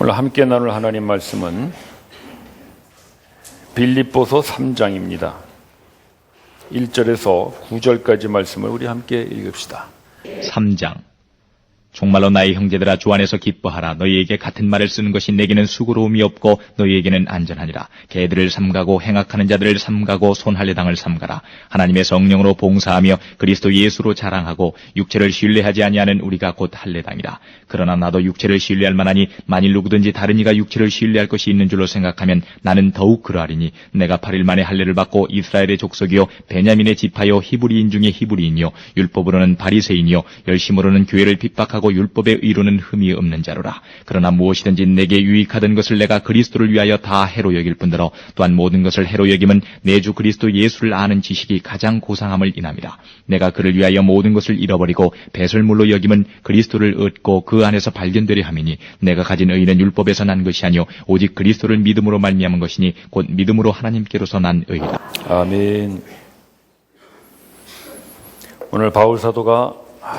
오늘 함께 나눌 하나님 말씀은 빌립보서 3장입니다. 1절에서 9절까지 말씀을 우리 함께 읽읍시다. 3장. 정말로 나의 형제들아 주 안에서 기뻐하라. 너희에게 같은 말을 쓰는 것이 내게는 수고로움이 없고 너희에게는 안전하니라. 개들을 삼가고 행악하는 자들을 삼가고 손할례당을 삼가라. 하나님의 성령으로 봉사하며 그리스도 예수로 자랑하고 육체를 신뢰하지 아니하는 우리가 곧 할례당이라. 그러나 나도 육체를 신뢰할 만하니 만일 누구든지 다른 이가 육체를 신뢰할 것이 있는 줄로 생각하면 나는 더욱 그러하리니 내가 8일 만에 할례를 받고 이스라엘의 족속이요 베냐민의 지파요 히브리인 중에 히브리인이요 율법으로는 바리새인이요 열심으로는 교회를 핍박하고 율법의 의로는 흠이 없는 자로라. 그러나 무엇이든지 내게 유익하던 것을 내가 그리스도를 위하여 다 해로 여길 뿐더러 또한 모든 것을 해로 여김은 내 주 그리스도 예수를 아는 지식이 가장 고상함을 인함이라. 내가 그를 위하여 모든 것을 잃어버리고 배설물로 여김은 그리스도를 얻고 그 안에서 발견되려 함이니 내가 가진 의는 율법에서 난 것이 아니요 오직 그리스도를 믿음으로 말미암은 것이니 곧 믿음으로 하나님께로서 난 의라. 아멘. 오늘 바울 사도가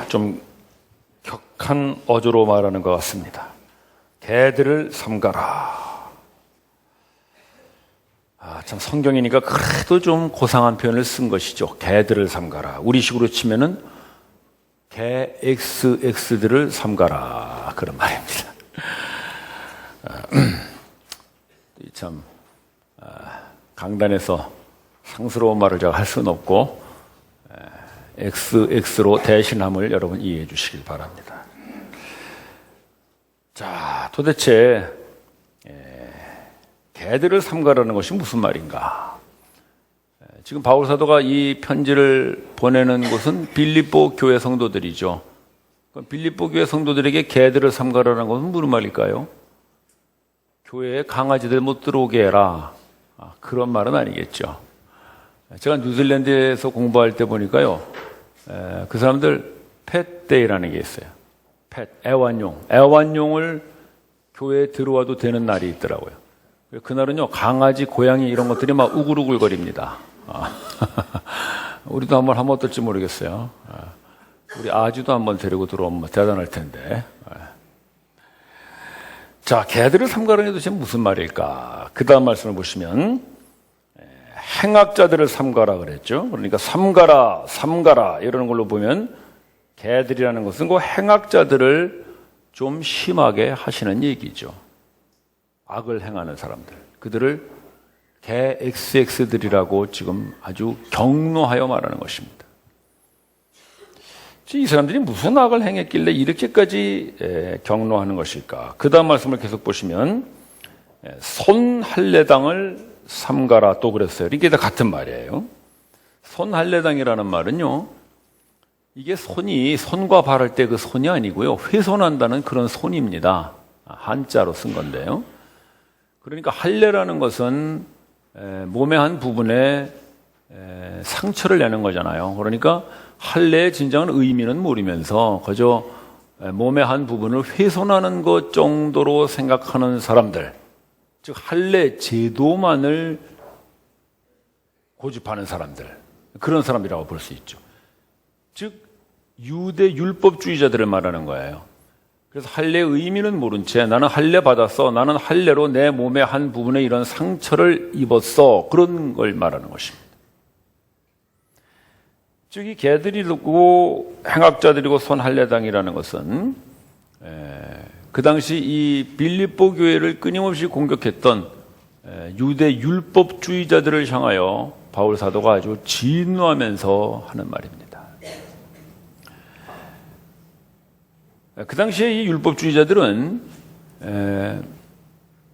좀 격한 어조로 말하는 것 같습니다. 개들을 삼가라. 참 성경이니까 그래도 좀 고상한 표현을 쓴 것이죠. 개들을 삼가라. 우리식으로 치면은 개 XX들을 삼가라. 그런 말입니다. 참 강단에서 상스러운 말을 제가 할 수는 없고 XX로 대신함을 여러분 이해해 주시길 바랍니다. 자, 도대체 개들을 삼가라는 것이 무슨 말인가? 지금 바울 사도가 이 편지를 보내는 곳은 빌립보 교회 성도들이죠. 빌립보 교회 성도들에게 개들을 삼가라는 것은 무슨 말일까요? 교회에 강아지들 못 들어오게 해라. 그런 말은 아니겠죠. 제가 뉴질랜드에서 공부할 때 보니까요, 그 사람들 펫데이라는 게 있어요. 애완용을 교회에 들어와도 되는 날이 있더라고요. 그날은요, 강아지, 고양이 이런 것들이 막 우글우글거립니다. 우리도 한번 하면 어떨지 모르겠어요. 우리 아주도 한번 데리고 들어오면 대단할 텐데. 자, 개들을 삼가라는 게 도대체 무슨 말일까? 그 다음 말씀을 보시면 행악자들을 삼가라 그랬죠. 그러니까 삼가라 이러는 걸로 보면 개들이라는 것은 그 행악자들을 좀 심하게 하시는 얘기죠. 악을 행하는 사람들, 그들을 개 XX들이라고 지금 아주 경노하여 말하는 것입니다. 이 사람들이 무슨 악을 행했길래 이렇게까지 경노하는 것일까? 그 다음 말씀을 계속 보시면 손할례당을 삼가라 또 그랬어요. 이게 다 같은 말이에요. 손할례당이라는 말은요, 이게 손과 발할 때 그 손이 아니고요, 훼손한다는 그런 손입니다. 한자로 쓴 건데요. 그러니까 할례라는 것은 몸의 한 부분에 상처를 내는 거잖아요. 그러니까 할례의 진정한 의미는 모르면서 그저 몸의 한 부분을 훼손하는 것 정도로 생각하는 사람들, 즉 할례 제도만을 고집하는 사람들, 그런 사람이라고 볼 수 있죠. 즉 유대 율법주의자들을 말하는 거예요. 그래서 할례의 의미는 모른 채 나는 할례 받았어, 나는 할례로 내 몸의 한 부분에 이런 상처를 입었어, 그런 걸 말하는 것입니다. 즉 이 개들이고 행악자들이고 손할례당이라는 것은 그 당시 이 빌립보 교회를 끊임없이 공격했던 유대 율법주의자들을 향하여 바울 사도가 아주 진노하면서 하는 말입니다. 그 당시에 이 율법주의자들은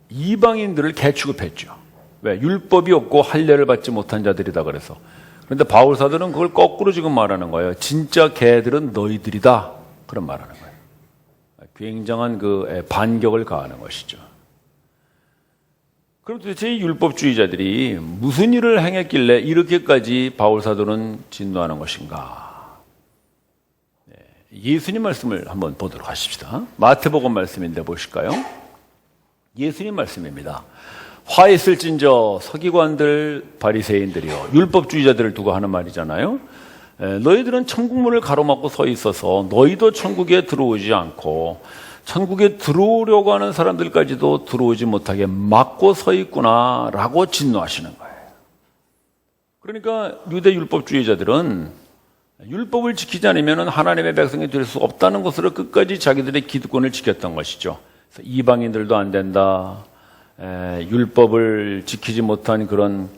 이방인들을 개 취급했죠. 왜? 율법이 없고 할례를 받지 못한 자들이다 그래서. 그런데 바울 사도는 그걸 거꾸로 지금 말하는 거예요. 진짜 개들은 너희들이다, 그런 말하는 거예요. 굉장한 그 반격을 가하는 것이죠. 그럼 도대체 이 율법주의자들이 무슨 일을 행했길래 이렇게까지 바울 사도는 진노하는 것인가? 예수님 말씀을 한번 보도록 하십시다. 마태복음 말씀인데 보실까요? 예수님 말씀입니다. 화 있을진저 서기관들 바리새인들이요, 율법주의자들을 두고 하는 말이잖아요. 너희들은 천국문을 가로막고 서 있어서 너희도 천국에 들어오지 않고 천국에 들어오려고 하는 사람들까지도 들어오지 못하게 막고 서 있구나라고 진노하시는 거예요. 그러니까 유대 율법주의자들은 율법을 지키지 않으면 하나님의 백성이 될 수 없다는 것으로 끝까지 자기들의 기득권을 지켰던 것이죠. 그래서 이방인들도 안 된다. 율법을 지키지 못한 그런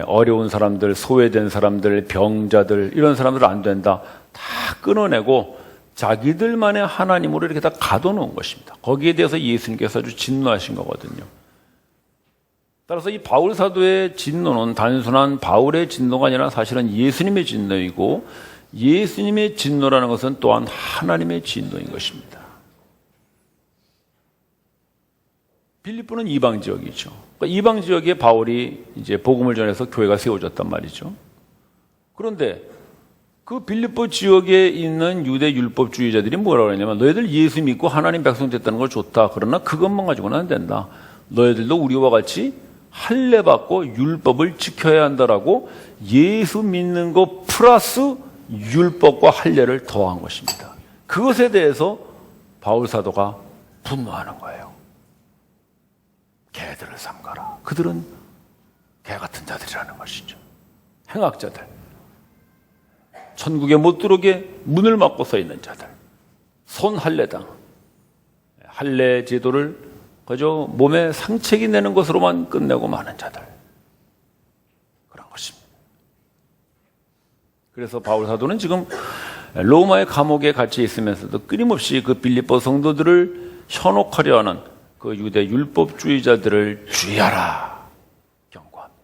어려운 사람들, 소외된 사람들, 병자들 이런 사람들은 안 된다. 다 끊어내고 자기들만의 하나님으로 이렇게 다 가둬놓은 것입니다. 거기에 대해서 예수님께서 아주 진노하신 거거든요. 따라서 이 바울 사도의 진노는 단순한 바울의 진노가 아니라 사실은 예수님의 진노이고 예수님의 진노라는 것은 또한 하나님의 진노인 것입니다. 빌립보는 이방 지역이죠. 그러니까 이방 지역에 바울이 이제 복음을 전해서 교회가 세워졌단 말이죠. 그런데 그 빌립보 지역에 있는 유대 율법주의자들이 뭐라고 하냐면 너희들 예수 믿고 하나님 백성 됐다는 걸 좋다. 그러나 그것만 가지고는 안 된다. 너희들도 우리와 같이 할례 받고 율법을 지켜야 한다라고 예수 믿는 것 플러스 율법과 할례를 더한 것입니다. 그것에 대해서 바울 사도가 분노하는 거예요. 개들을 삼가라. 그들은 개 같은 자들이라는 것이죠. 행악자들. 천국에 못 들어오게 문을 막고 서 있는 자들. 손할례당. 할례 제도를 그저 몸에 상책이 내는 것으로만 끝내고 마는 자들. 그런 것입니다. 그래서 바울 사도는 지금 로마의 감옥에 갇혀 있으면서도 끊임없이 그 빌립보 성도들을 현혹하려 하는 그 유대 율법주의자들을 주의하라 경고합니다.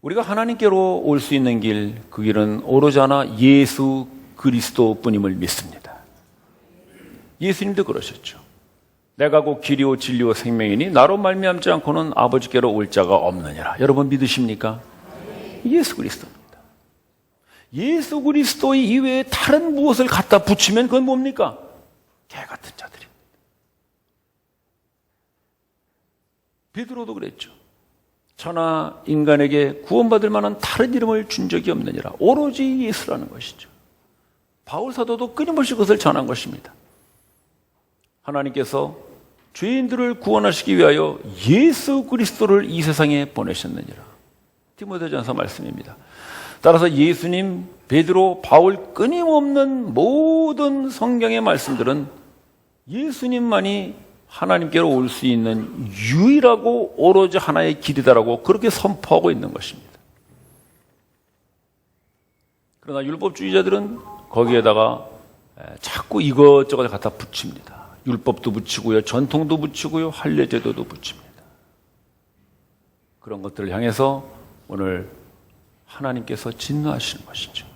우리가 하나님께로 올 수 있는 길, 그 길은 오로지 하나 예수 그리스도뿐임을 믿습니다. 예수님도 그러셨죠. 내가 곧 길이요 진리요 생명이니 나로 말미암지 않고는 아버지께로 올 자가 없느니라. 여러분 믿으십니까? 예수 그리스도입니다. 예수 그리스도 이외에 다른 무엇을 갖다 붙이면 그건 뭡니까? 개 같은 자들입니다. 베드로도 그랬죠. 천하 인간에게 구원받을 만한 다른 이름을 준 적이 없느니라. 오로지 예수라는 것이죠. 바울 사도도 끊임없이 그것을 전한 것입니다. 하나님께서 죄인들을 구원하시기 위하여 예수 그리스도를 이 세상에 보내셨느니라. 디모데전서 말씀입니다. 따라서 예수님, 베드로, 바울 끊임없는 모든 성경의 말씀들은 예수님만이 하나님께로 올 수 있는 유일하고 오로지 하나의 길이다라고 그렇게 선포하고 있는 것입니다. 그러나 율법주의자들은 거기에다가 자꾸 이것저것 갖다 붙입니다. 율법도 붙이고요, 전통도 붙이고요, 할례제도도 붙입니다. 그런 것들을 향해서 오늘 하나님께서 진노하시는 것이죠.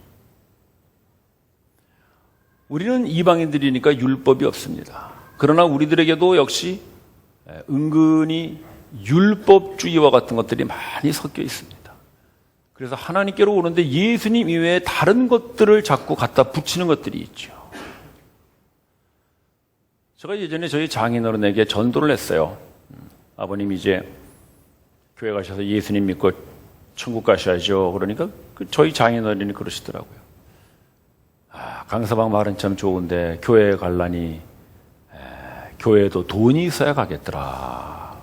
우리는 이방인들이니까 율법이 없습니다. 그러나 우리들에게도 역시 은근히 율법주의와 같은 것들이 많이 섞여 있습니다. 그래서 하나님께로 오는데 예수님 이외에 다른 것들을 자꾸 갖다 붙이는 것들이 있죠. 제가 예전에 저희 장인어른에게 전도를 했어요. 아버님 이제 교회 가셔서 예수님 믿고 천국 가셔야죠. 그러니까 저희 장인어른이 그러시더라고요. 강서방 말은 참 좋은데 교회에 갈라니 교회에도 돈이 있어야 가겠더라.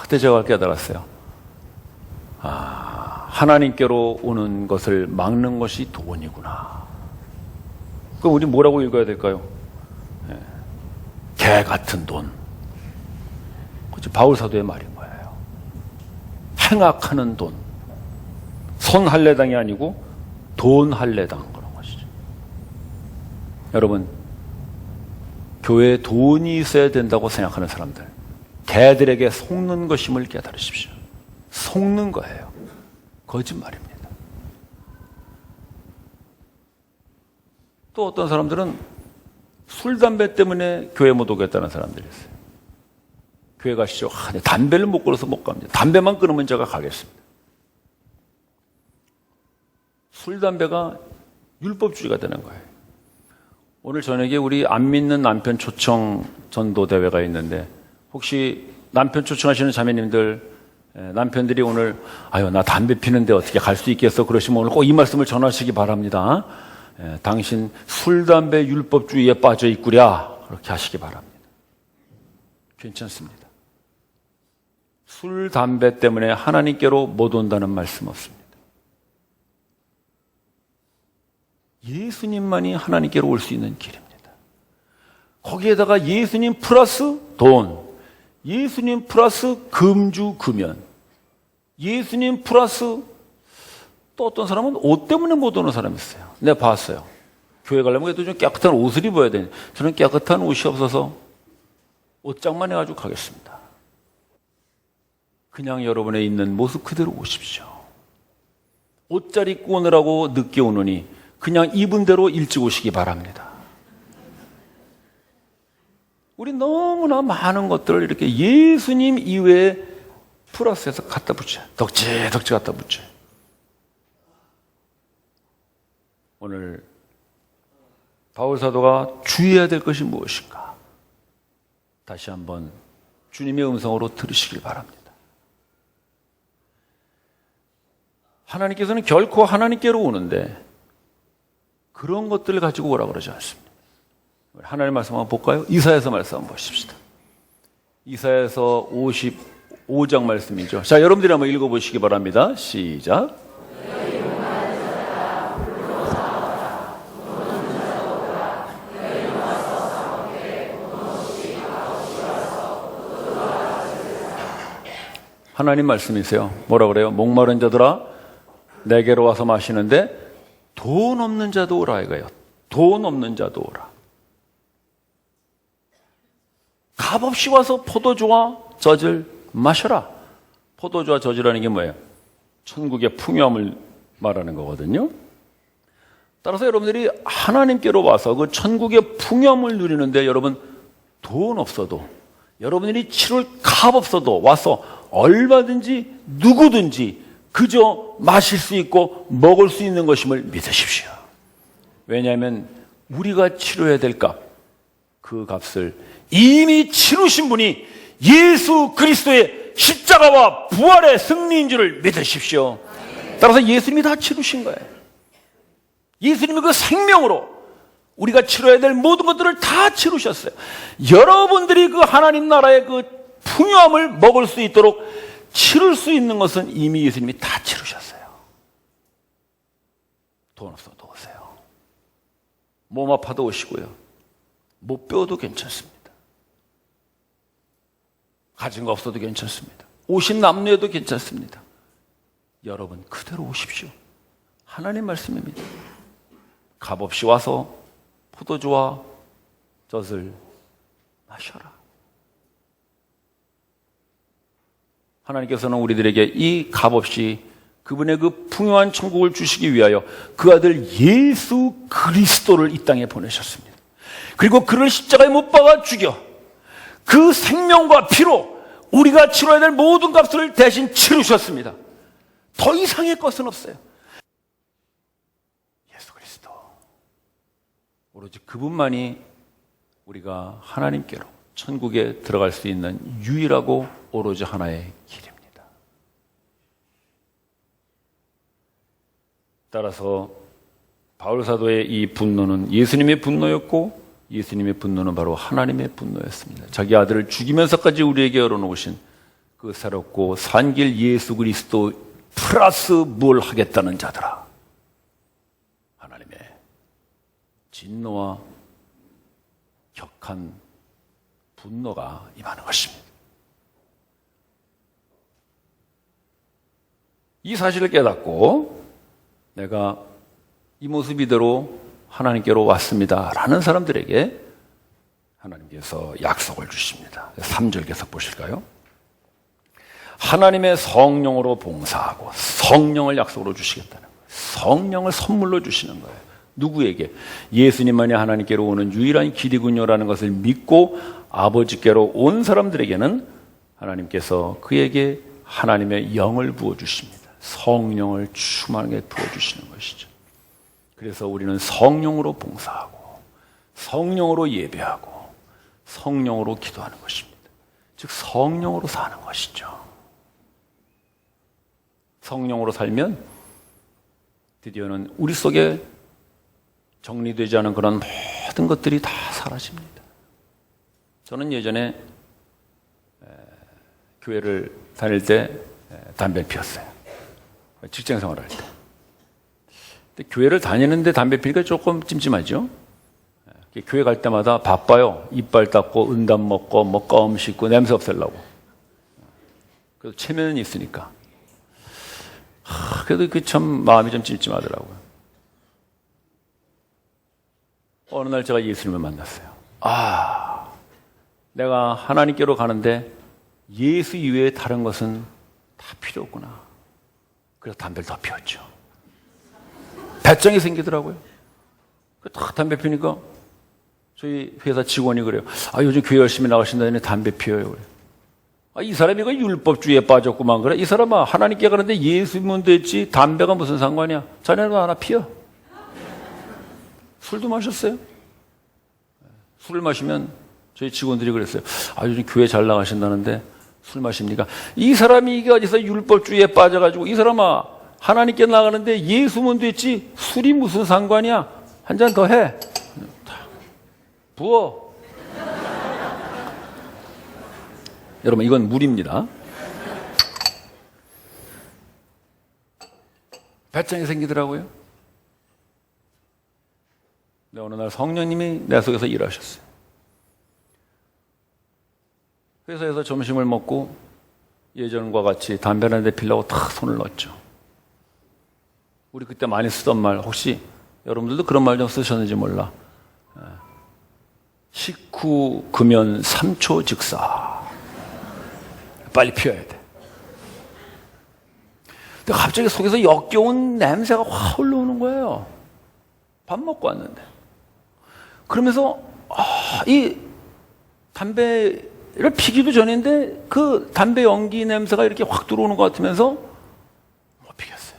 그때 제가 깨달았어요. 하나님께로 오는 것을 막는 것이 돈이구나. 그럼 우리 뭐라고 읽어야 될까요? 개 같은 돈. 그렇죠. 바울 사도의 말인 거예요. 행악하는 돈. 손할례당이 아니고 돈할례당 그런 것이죠. 여러분, 교회에 돈이 있어야 된다고 생각하는 사람들, 개들에게 속는 것임을 깨달으십시오. 속는 거예요. 거짓말입니다. 또 어떤 사람들은 술, 담배 때문에 교회 못 오겠다는 사람들이 있어요. 교회 가시죠. 담배를 못 끊어서 못 갑니다. 담배만 끊으면 제가 가겠습니다. 술, 담배가 율법주의가 되는 거예요. 오늘 저녁에 우리 안 믿는 남편 초청 전도대회가 있는데 혹시 남편 초청하시는 자매님들 남편들이 오늘 나 담배 피는데 어떻게 갈 수 있겠어 그러시면 오늘 꼭 이 말씀을 전하시기 바랍니다. 당신 술, 담배 율법주의에 빠져 있구랴. 그렇게 하시기 바랍니다. 괜찮습니다. 술, 담배 때문에 하나님께로 못 온다는 말씀 없습니다. 예수님만이 하나님께로 올 수 있는 길입니다. 거기에다가 예수님 플러스 돈, 예수님 플러스 금주, 금연, 예수님 플러스 또 어떤 사람은 옷 때문에 못 오는 사람이 있어요. 내가 봤어요. 교회 가려면 그래도 좀 깨끗한 옷을 입어야 되는. 저는 깨끗한 옷이 없어서 옷장만 해가지고 가겠습니다. 그냥 여러분의 있는 모습 그대로 오십시오. 옷 잘 입고 오느라고 늦게 오느니 그냥 입은 대로 일찍 오시기 바랍니다. 우리 너무나 많은 것들을 이렇게 예수님 이외에 플러스해서 갖다 붙여요. 덕지 갖다 붙여요. 오늘 바울 사도가 주의해야 될 것이 무엇인가? 다시 한번 주님의 음성으로 들으시길 바랍니다. 하나님께서는 결코 하나님께로 오는데 그런 것들을 가지고 오라고 그러지 않습니다. 하나님의 말씀 한번 볼까요? 이사야서 말씀 한번 보십시다. 이사야서 55장 말씀이죠. 자, 여러분들이 한번 읽어보시기 바랍니다. 시작. 하나님 말씀이세요. 뭐라 그래요? 목마른 자들아 내게로 와서 마시는데 돈 없는 자도 오라 이거예요. 돈 없는 자도 오라. 값없이 와서 포도주와 젖을 마셔라. 포도주와 젖이라는 게 뭐예요? 천국의 풍요함을 말하는 거거든요. 따라서 여러분들이 하나님께로 와서 그 천국의 풍요함을 누리는데 여러분 돈 없어도 여러분들이 치를 값 없어도 와서 얼마든지 누구든지 그저 마실 수 있고 먹을 수 있는 것임을 믿으십시오. 왜냐하면 우리가 치러야 될 값, 그 값을 이미 치르신 분이 예수 그리스도의 십자가와 부활의 승리인 줄을 믿으십시오. 따라서 예수님이 다 치르신 거예요. 예수님이 그 생명으로 우리가 치러야 될 모든 것들을 다 치르셨어요. 여러분들이 그 하나님 나라의 그 풍요함을 먹을 수 있도록 치를 수 있는 것은 이미 예수님이 다 치르셨어요. 돈 없어도 오세요. 몸 아파도 오시고요. 못 배워도 괜찮습니다. 가진 거 없어도 괜찮습니다. 오신 남녀에도 괜찮습니다. 여러분 그대로 오십시오. 하나님 말씀입니다. 값없이 와서 포도주와 젖을 마셔라. 하나님께서는 우리들에게 이 값없이 그분의 그 풍요한 천국을 주시기 위하여 그 아들 예수 그리스도를 이 땅에 보내셨습니다. 그리고 그를 십자가에 못 박아 죽여 그 생명과 피로 우리가 치러야 될 모든 값을 대신 치르셨습니다. 더 이상의 것은 없어요. 예수 그리스도. 오로지 그분만이 우리가 하나님께로 천국에 들어갈 수 있는 유일하고 오로지 하나의 길입니다. 따라서 바울 사도의 이 분노는 예수님의 분노였고 예수님의 분노는 바로 하나님의 분노였습니다. 자기 아들을 죽이면서까지 우리에게 열어놓으신 그 새롭고 산 길 예수 그리스도 플러스 뭘 하겠다는 자들아. 하나님의 진노와 격한 분노가 임하는 것입니다. 이 사실을 깨닫고 내가 이 모습 이대로 하나님께로 왔습니다 라는 사람들에게 하나님께서 약속을 주십니다. 3절 계속 보실까요? 하나님의 성령으로 봉사하고 성령을 약속으로 주시겠다는 거예요. 성령을 선물로 주시는 거예요. 누구에게? 예수님만이 하나님께로 오는 유일한 길이군요라는 것을 믿고 아버지께로 온 사람들에게는 하나님께서 그에게 하나님의 영을 부어주십니다. 성령을 충만하게 부어주시는 것이죠. 그래서 우리는 성령으로 봉사하고 성령으로 예배하고 성령으로 기도하는 것입니다. 즉 성령으로 사는 것이죠. 성령으로 살면 드디어는 우리 속에 정리되지 않은 그런 모든 것들이 다 사라집니다. 저는 예전에 교회를 다닐 때 담배를 피웠어요. 직장 생활할 때. 근데 교회를 다니는데 담배 피니까 조금 찜찜하죠. 교회 갈 때마다 바빠요. 이빨 닦고 은담 먹고 뭐 껌 씻고 냄새 없애려고. 그래도 체면은 있으니까. 그래도 그 참 마음이 좀 찜찜하더라고요. 어느 날 제가 예수님을 만났어요. 내가 하나님께로 가는데 예수 이외에 다른 것은 다 필요 없구나. 그래서 담배를 더 피웠죠. 배짱이 생기더라고요. 딱 담배 피니까 저희 회사 직원이 그래요. 요즘 교회 열심히 나가신다더니 담배 피워요. 그래요. 이 사람이 그 율법주의에 빠졌구만. 그래. 이 사람아, 하나님께 가는데 예수 믿으면 됐지 담배가 무슨 상관이야. 자네도 하나 피워. 술도 마셨어요. 술을 마시면 저희 직원들이 그랬어요. 요즘 교회 잘 나가신다는데 술 마십니까? 이 사람이 이게 어디서 율법주의에 빠져가지고 이 사람아, 하나님께 나가는데 예수 믿으면 됐지 술이 무슨 상관이야. 한 잔 더 해. 부어. 여러분, 이건 물입니다. 배짱이 생기더라고요. 근데 어느 날 성령님이 내 속에서 일하셨어요. 회사에서 점심을 먹고 예전과 같이 담배를 한 대 피려고 탁 손을 넣었죠. 우리 그때 많이 쓰던 말, 혹시 여러분들도 그런 말 좀 쓰셨는지 몰라. 식후 금연 3초 즉사. 빨리 피워야 돼. 근데 갑자기 속에서 역겨운 냄새가 확 올라오는 거예요. 밥 먹고 왔는데. 그러면서 이 담배를 피기도 전인데 그 담배 연기 냄새가 이렇게 확 들어오는 것 같으면서 못 피겠어요.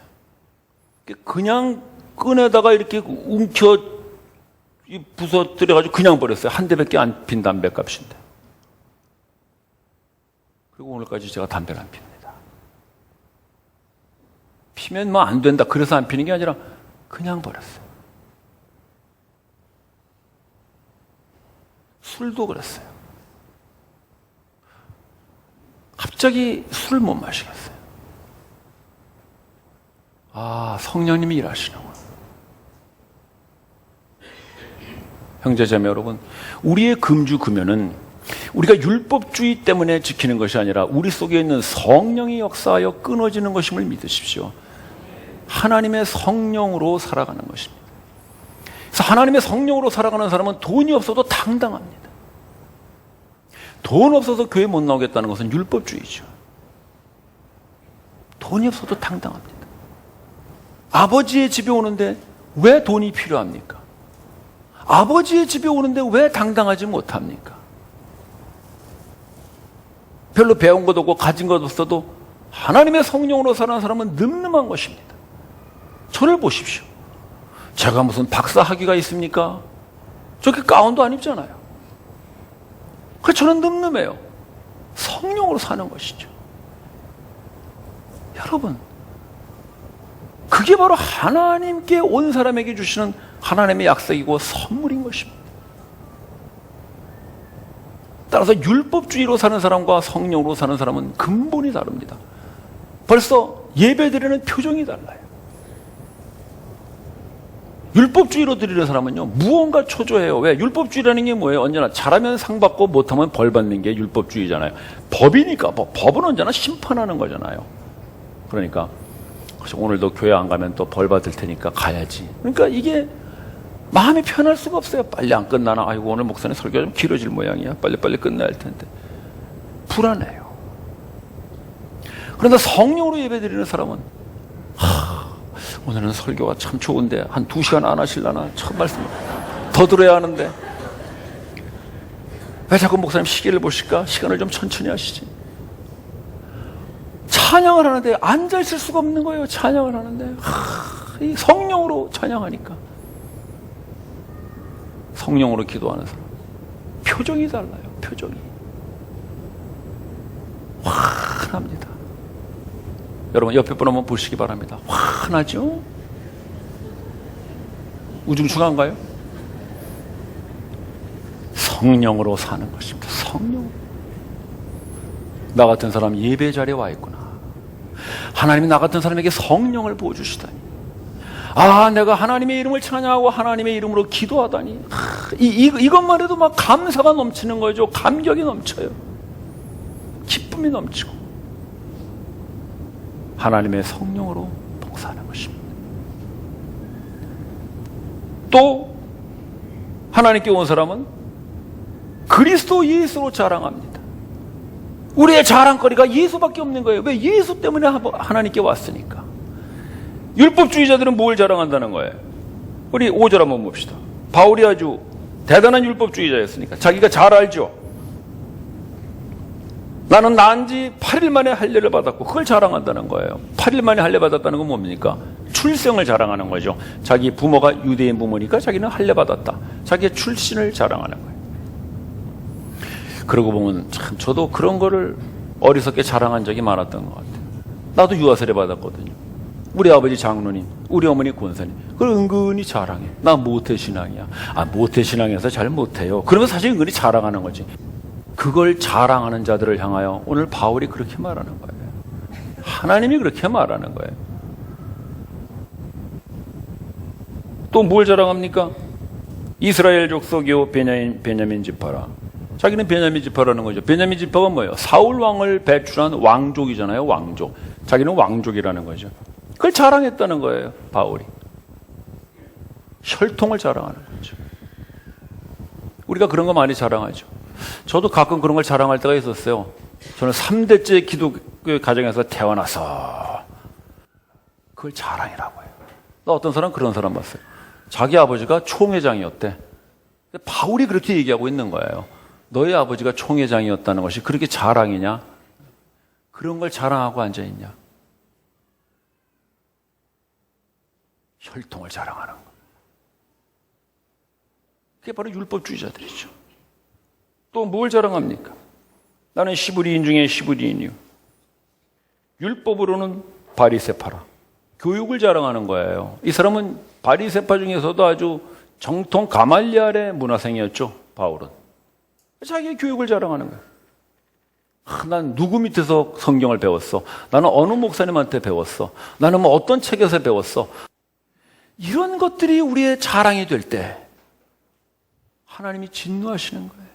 그냥 끈에다가 이렇게 움켜 부서뜨려가지고 그냥 버렸어요. 한 대밖에 안 핀 담배 값인데. 그리고 오늘까지 제가 담배를 안 핍니다. 피면 뭐 안 된다. 그래서 안 피는 게 아니라 그냥 버렸어요. 술도 그랬어요. 갑자기 술을 못 마시겠어요. 성령님이 일하시는구나. 형제자매 여러분, 우리의 금주 금연은 우리가 율법주의 때문에 지키는 것이 아니라 우리 속에 있는 성령이 역사하여 끊어지는 것임을 믿으십시오. 하나님의 성령으로 살아가는 것입니다. 그래서 하나님의 성령으로 살아가는 사람은 돈이 없어도 당당합니다. 돈 없어서 교회 못 나오겠다는 것은 율법주의죠. 돈이 없어도 당당합니다. 아버지의 집에 오는데 왜 돈이 필요합니까? 아버지의 집에 오는데 왜 당당하지 못합니까? 별로 배운 것 없고 가진 것 없어도 하나님의 성령으로 사는 사람은 늠름한 것입니다. 저를 보십시오. 제가 무슨 박사 학위가 있습니까? 저렇게 가운도 안 입잖아요. 그래서 저는 늠름해요. 성령으로 사는 것이죠. 여러분, 그게 바로 하나님께 온 사람에게 주시는 하나님의 약속이고 선물인 것입니다. 따라서 율법주의로 사는 사람과 성령으로 사는 사람은 근본이 다릅니다. 벌써 예배드리는 표정이 달라요. 율법주의로 드리는 사람은요, 무언가 초조해요. 왜? 율법주의라는 게 뭐예요? 언제나 잘하면 상 받고 못하면 벌 받는 게 율법주의잖아요. 법이니까, 법은 언제나 심판하는 거잖아요. 그러니까 그래서 오늘도 교회 안 가면 또 벌 받을 테니까 가야지. 그러니까 이게 마음이 편할 수가 없어요. 빨리 안 끝나나? 아이고, 오늘 목사님 설교가 좀 길어질 모양이야. 빨리빨리 끝내야 할 텐데. 불안해요. 그런데 성령으로 예배드리는 사람은 오늘은 설교가 참 좋은데 한 2시간 안 하실라나? 첫 말씀 더 들어야 하는데 왜 자꾸 목사님 시계를 보실까? 시간을 좀 천천히 하시지. 찬양을 하는데 앉아있을 수가 없는 거예요. 찬양을 하는데 이 성령으로 찬양하니까. 성령으로 기도하는 사람 표정이 달라요. 표정이 환합니다. 여러분 옆에 분 한번 보시기 바랍니다. 환하죠? 우중충한가요? 성령으로 사는 것입니다. 성령. 나 같은 사람 예배 자리에 와 있구나. 하나님이 나 같은 사람에게 성령을 부어주시다니. 아, 내가 하나님의 이름을 찬양하고 하나님의 이름으로 기도하다니. 이것만 해도 막 감사가 넘치는 거죠. 감격이 넘쳐요. 기쁨이 넘치고. 하나님의 성령으로 봉사하는 것입니다. 또 하나님께 온 사람은 그리스도 예수로 자랑합니다. 우리의 자랑거리가 예수밖에 없는 거예요. 왜? 예수 때문에 하나님께 왔으니까. 율법주의자들은 뭘 자랑한다는 거예요? 우리 5절 한번 봅시다. 바울이 아주 대단한 율법주의자였으니까 자기가 잘 알죠. 나는 난 지 8일 만에 할례를 받았고, 그걸 자랑한다는 거예요. 8일 만에 할례 받았다는 건 뭡니까? 출생을 자랑하는 거죠. 자기 부모가 유대인 부모니까 자기는 할례 받았다. 자기의 출신을 자랑하는 거예요. 그러고 보면 참 저도 그런 거를 어리석게 자랑한 적이 많았던 것 같아요. 나도 유아세례 받았거든요. 우리 아버지 장로님, 우리 어머니 권사님, 그걸 은근히 자랑해. 나 모태신앙이야. 아, 모태신앙에서 잘 못해요. 그러면 사실 은근히 자랑하는 거지. 그걸 자랑하는 자들을 향하여 오늘 바울이 그렇게 말하는 거예요. 하나님이 그렇게 말하는 거예요. 또 뭘 자랑합니까? 이스라엘 족속이요 베냐민 지파라. 자기는 베냐민 지파라는 거죠. 베냐민 지파가 뭐예요? 사울 왕을 배출한 왕족이잖아요. 왕족. 자기는 왕족이라는 거죠. 그걸 자랑했다는 거예요. 바울이. 혈통을 자랑하는 거죠. 우리가 그런 거 많이 자랑하죠. 저도 가끔 그런 걸 자랑할 때가 있었어요. 저는 3대째 기독교 가정에서 태어나서 그걸 자랑이라고 해요. 나 어떤 사람 그런 사람 봤어요. 자기 아버지가 총회장이었대. 바울이 그렇게 얘기하고 있는 거예요. 너희 아버지가 총회장이었다는 것이 그렇게 자랑이냐? 그런 걸 자랑하고 앉아있냐? 혈통을 자랑하는 거. 그게 바로 율법주의자들이죠. 또 뭘 자랑합니까? 나는 시브리인 중에 시브리인이요. 율법으로는 바리새파라. 교육을 자랑하는 거예요. 이 사람은 바리새파 중에서도 아주 정통 가말리알의 문화생이었죠. 바울은. 자기의 교육을 자랑하는 거예요. 난 누구 밑에서 성경을 배웠어. 나는 어느 목사님한테 배웠어. 나는 뭐 어떤 책에서 배웠어. 이런 것들이 우리의 자랑이 될 때 하나님이 진노하시는 거예요.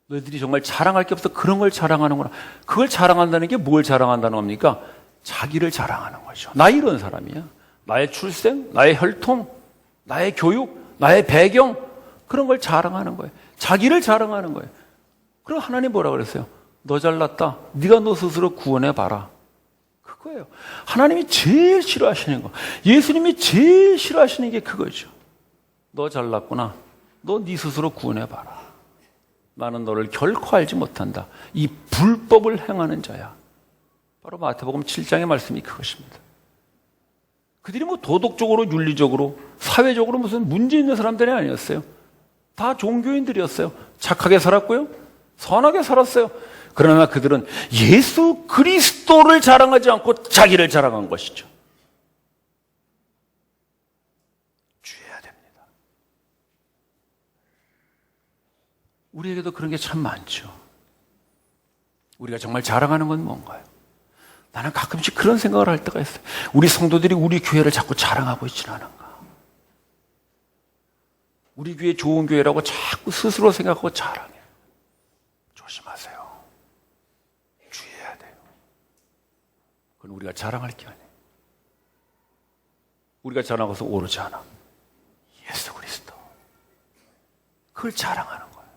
너희들이 정말 자랑할 게 없어 그런 걸 자랑하는구나. 그걸 자랑한다는 게 뭘 자랑한다는 겁니까? 자기를 자랑하는 거죠. 나 이런 사람이야. 나의 출생, 나의 혈통, 나의 교육, 나의 배경, 그런 걸 자랑하는 거예요. 자기를 자랑하는 거예요. 그럼 하나님 뭐라 그랬어요? 너 잘났다. 네가 너 스스로 구원해봐라. 그거예요. 하나님이 제일 싫어하시는 거. 예수님이 제일 싫어하시는 게 그거죠. 너 잘났구나. 너 네 스스로 구원해봐라. 나는 너를 결코 알지 못한다. 이 불법을 행하는 자야. 바로 마태복음 7장의 말씀이 그것입니다. 그들이 뭐 도덕적으로, 윤리적으로, 사회적으로 무슨 문제 있는 사람들이 아니었어요. 다 종교인들이었어요. 착하게 살았고요. 선하게 살았어요. 그러나 그들은 예수 그리스도를 자랑하지 않고 자기를 자랑한 것이죠. 주의해야 됩니다. 우리에게도 그런 게 참 많죠. 우리가 정말 자랑하는 건 뭔가요? 나는 가끔씩 그런 생각을 할 때가 있어요. 우리 성도들이 우리 교회를 자꾸 자랑하고 있지는 않은가? 우리 교회 좋은 교회라고 자꾸 스스로 생각하고 자랑해. 조심하세요. 주의해야 돼요. 그건 우리가 자랑할 게 아니에요. 우리가 자랑해서 오르지 않아. 예수 그리스도. 그걸 자랑하는 거예요.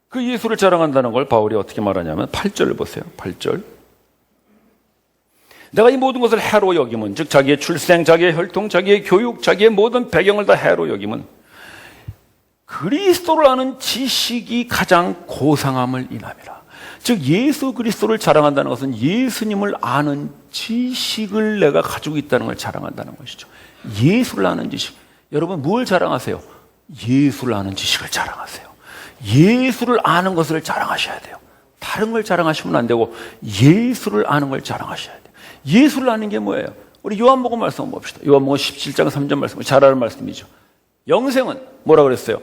그 예수를 자랑한다는 걸 바울이 어떻게 말하냐면 8절을 보세요. 8절. 내가 이 모든 것을 해로 여김은, 즉 자기의 출생, 자기의 혈통, 자기의 교육, 자기의 모든 배경을 다 해로 여김은 그리스도를 아는 지식이 가장 고상함을 인함이라. 즉 예수 그리스도를 자랑한다는 것은 예수님을 아는 지식을 내가 가지고 있다는 걸 자랑한다는 것이죠. 예수를 아는 지식. 여러분 뭘 자랑하세요? 예수를 아는 지식을 자랑하세요. 예수를 아는 것을 자랑하셔야 돼요. 다른 걸 자랑하시면 안 되고 예수를 아는 걸 자랑하셔야 돼요. 예수를 아는 게 뭐예요? 우리 요한복음 말씀 봅시다. 요한복음 17장 3절 말씀, 잘 아는 말씀이죠. 영생은 뭐라 그랬어요?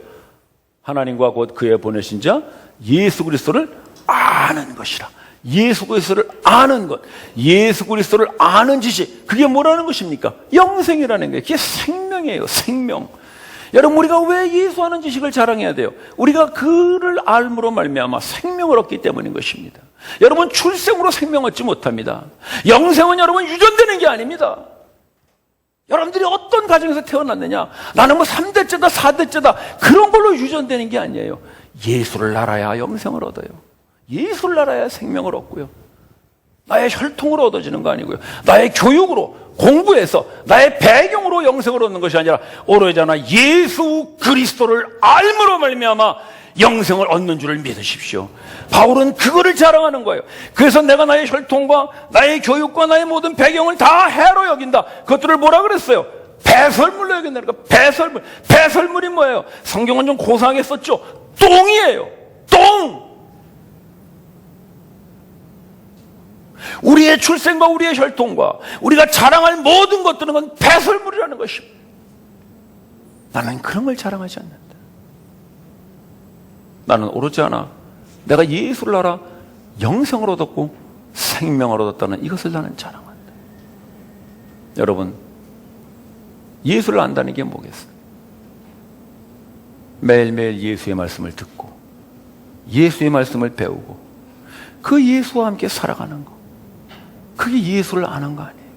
하나님과 곧 그의 보내신 자 예수 그리스도를 아는 것이라. 예수 그리스도를 아는 것, 예수 그리스도를 아는 지식, 그게 뭐라는 것입니까? 영생이라는 거예요. 그게 생명이에요. 생명. 여러분, 우리가 왜 예수 아는 지식을 자랑해야 돼요? 우리가 그를 알므로 말미암아 생명을 얻기 때문인 것입니다. 여러분, 출생으로 생명 얻지 못합니다. 영생은 여러분 유전되는 게 아닙니다. 여러분들이 어떤 가정에서 태어났느냐, 나는 뭐 3대째다 4대째다 그런 걸로 유전되는 게 아니에요. 예수를 알아야 영생을 얻어요. 예수를 알아야 생명을 얻고요. 나의 혈통으로 얻어지는 거 아니고요. 나의 교육으로, 공부해서, 나의 배경으로 영생을 얻는 것이 아니라 오로지 예수 그리스도를 알므로 말미암아 영생을 얻는 줄을 믿으십시오. 바울은 그거를 자랑하는 거예요. 그래서 내가 나의 혈통과 나의 교육과 나의 모든 배경을 다 해로 여긴다. 그것들을 뭐라 그랬어요? 배설물로 여긴다는 거. 배설물. 배설물이 뭐예요? 성경은 좀 고상하게 썼죠. 똥이에요. 똥. 우리의 출생과 우리의 혈통과 우리가 자랑할 모든 것들은 건 배설물이라는 것입니다. 나는 그런 걸 자랑하지 않는다. 나는 오로지 내가 예수를 알아 영생을 얻었고 생명을 얻었다는 이것을 나는 자랑한다. 여러분, 예수를 안다는 게 뭐겠어요? 매일매일 예수의 말씀을 듣고 예수의 말씀을 배우고 그 예수와 함께 살아가는 거, 그게 예수를 아는 거 아니에요.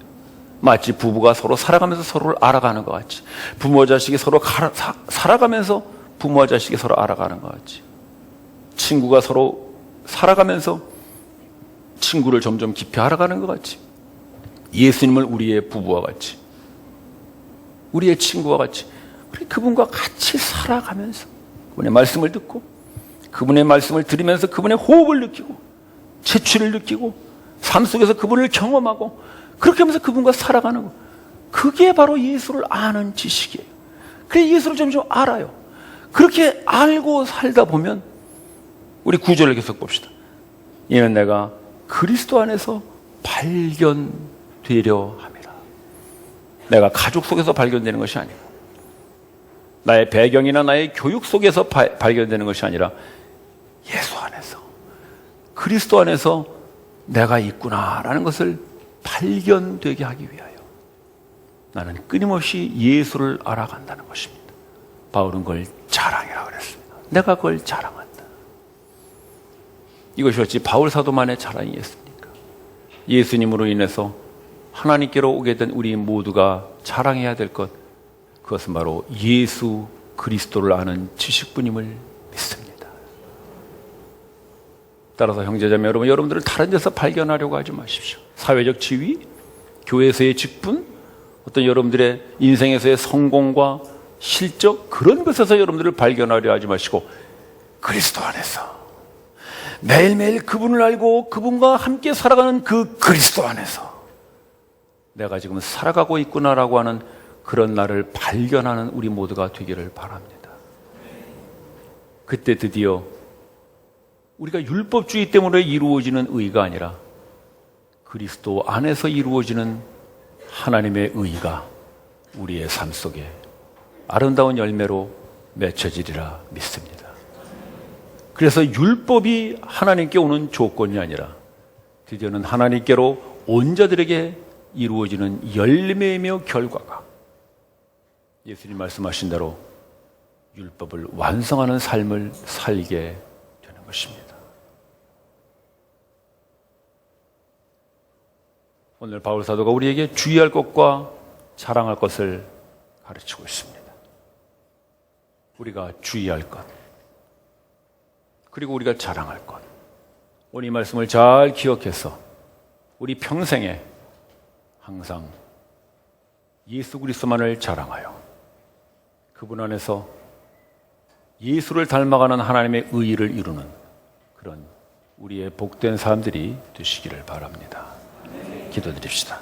마치 부부가 서로 살아가면서 서로를 알아가는 것 같이, 부모와 자식이 서로 살아가면서 부모와 자식이 서로 알아가는 것 같이, 친구가 서로 살아가면서 친구를 점점 깊이 알아가는 것 같이, 예수님을 우리의 부부와 같이, 우리의 친구와 같이, 그분과 같이 살아가면서 그분의 말씀을 듣고 그분의 말씀을 들으면서 그분의 호흡을 느끼고 채취를 느끼고 삶 속에서 그분을 경험하고 그렇게 하면서 그분과 살아가는 거, 그게 바로 예수를 아는 지식이에요. 그래서 예수를 점점 알아요. 그렇게 알고 살다 보면 우리 구절을 계속 봅시다. 이는 내가 그리스도 안에서 발견되려 함이라. 내가 가족 속에서 발견되는 것이 아니고 나의 배경이나 나의 교육 속에서 발견되는 것이 아니라 예수 안에서, 그리스도 안에서 내가 있구나라는 것을 발견되게 하기 위하여 나는 끊임없이 예수를 알아간다는 것입니다. 바울은 그걸 자랑이라고 그랬습니다. 내가 그걸 자랑한다. 이것이 어찌 바울 사도만의 자랑이겠습니까? 예수님으로 인해서 하나님께로 오게 된 우리 모두가 자랑해야 될 것, 그것은 바로 예수 그리스도를 아는 지식뿐임을 믿습니다. 따라서 형제자매 여러분, 여러분들을 다른 데서 발견하려고 하지 마십시오. 사회적 지위, 교회에서의 직분, 어떤 여러분들의 인생에서의 성공과 실적, 그런 것에서 여러분들을 발견하려 하지 마시고 그리스도 안에서 매일매일 그분을 알고 그분과 함께 살아가는 그 그리스도 안에서 내가 지금 살아가고 있구나라고 하는 그런 나를 발견하는 우리 모두가 되기를 바랍니다. 그때 드디어 우리가 율법주의 때문에 이루어지는 의가 아니라 그리스도 안에서 이루어지는 하나님의 의가 우리의 삶 속에 아름다운 열매로 맺혀지리라 믿습니다. 그래서 율법이 하나님께 오는 조건이 아니라 드디어는 하나님께로 온 자들에게 이루어지는 열매이며 결과가 예수님 말씀하신 대로 율법을 완성하는 삶을 살게 되는 것입니다. 오늘 바울 사도가 우리에게 주의할 것과 자랑할 것을 가르치고 있습니다. 우리가 주의할 것, 그리고 우리가 자랑할 것, 오늘 이 말씀을 잘 기억해서 우리 평생에 항상 예수 그리스도만을 자랑하여 그분 안에서 예수를 닮아가는 하나님의 의의를 이루는 그런 우리의 복된 사람들이 되시기를 바랍니다. 기도드립시다.